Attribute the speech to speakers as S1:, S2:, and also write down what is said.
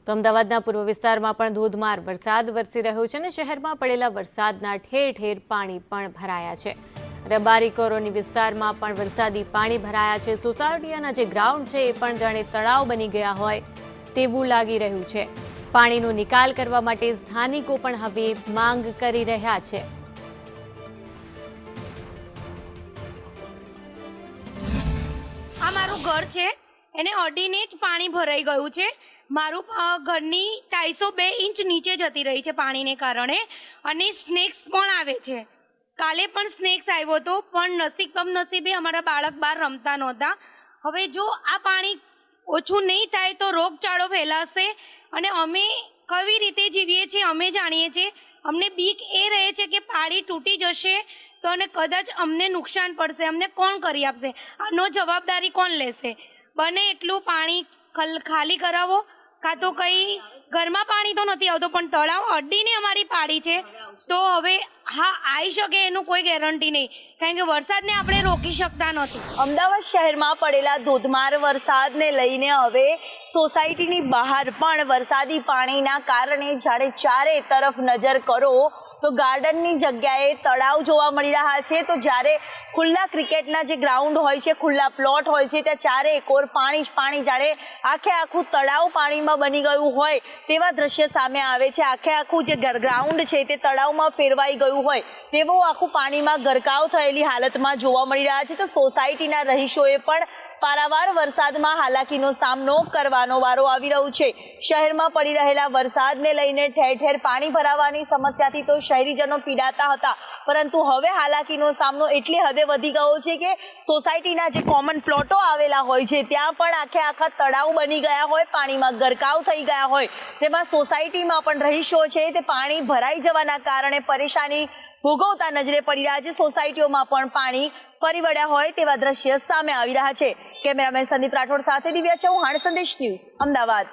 S1: તો અમદાવાદના પૂર્વ વિસ્તારમાં પણ ધોધમાર વરસાદ વરસી રહ્યો છે અને શહેરમાં પડેલા વરસાદના ઠેર ઠેર પાણી પણ ભરાયા છે। રબારી કોલોની વિસ્તારમાં પણ વરસાદી પાણી ભરાયા છે। સોસાયટીના જે ગ્રાઉન્ડ છે એ પણ જાણે તળાવ બની ગયા હોય તેવું લાગી રહ્યું છે। પાણીનો નિકાલ કરવા માટે સ્થાનિકો પણ હવે માંગ કરી રહ્યા છે।
S2: આ મારું ઘર છે એને અડીને જ પાણી ભરાઈ ગયું છે। મારું ઘરની ટાઈસો 2 ઇંચ નીચે જતી રહી છે પાણીને કારણે અને સ્નેક્સ પણ આવે છે। કાલે પણ સ્નેક્સ આવ્યો હતો પણ કમનસીબે અમારા બાળક બહાર રમતા નહોતા। હવે જો આ પાણી ઓછું નહીં થાય તો રોગચાળો ફેલાશે અને અમે કેવી રીતે જીવીએ છીએ અમે જાણીએ છીએ। અમને બીક એ રહે છે કે પાળી તૂટી જશે તો અને કદાચ અમને નુકસાન પડશે, અમને કોણ કરી આપશે, આનો જવાબદારી કોણ લેશે। બને એટલું પાણી ખાલી કરાવો, કાં તો કંઈ ઘરમાં પાણી તો નથી આવતું પણ તળાવ અડીને અમારી પાડી છે તો હવે હા આવી શકે એનું કોઈ ગેરંટી નહીં, કારણ કે વરસાદને આપણે રોકી શકતા નથી।
S3: અમદાવાદ શહેરમાં પડેલા ધોધમાર વરસાદને લઈને હવે સોસાયટીની બહાર પણ વરસાદી પાણીના કારણે જાણે ચારે તરફ નજર કરો તો ગાર્ડનની જગ્યાએ તળાવ જોવા મળી રહ્યા છે। તો જ્યારે ખુલ્લા ક્રિકેટના જે ગ્રાઉન્ડ હોય છે, ખુલ્લા પ્લોટ હોય છે, ત્યાં ચારે એકોર પાણી જ પાણી, જાણે આખે આખું તળાવ પાણીમાં બની ગયું હોય તેવા દ્રશ્ય સામે આવે છે। આખે આખું જે ગ્રાઉન્ડ છે તે તળાવમાં ફેરવાઈ ગયું હોય તેવો આખું પાણીમાં ગરકાવ થયેલી હાલતમાં જોવા મળી રહ્યા છે। તો સોસાયટીના રહીશોએ પણ પારાવાર વરસાદમાં હાલાકીનો સામનો કરવાનો વારો આવી રહ્યો છે। શહેરમાં પડી રહેલા વરસાદને લઈને ઠેર ઠેર પાણી ભરાવાની સમસ્યાથી તો શહેરીજનો પીડાતા હતા, પરંતુ હવે હાલાકીનો સામનો એટલી હદે વધી ગયો છે કે સોસાયટીના જે કોમન પ્લોટો આવેલા હોય છે ત્યાં પણ આખે આખા તળાવ બની ગયા હોય, પાણીમાં ગરકાવ થઈ ગયા હોય, તેમાં સોસાયટીમાં પણ રહીશો છે તે પાણી ભરાઈ જવાના કારણે પરેશાની ભોગવતા નજરે પડી રહ્યા છે। સોસાયટીઓમાં પણ પાણી ફરી વળ્યા હોય તેવા દ્રશ્ય સામે આવી રહ્યા છે। કેમેરામેન સંદીપ રાઠોડ સાથે દિવ્યા ચૌહાણ, સંદેશ ન્યૂઝ, અમદાવાદ।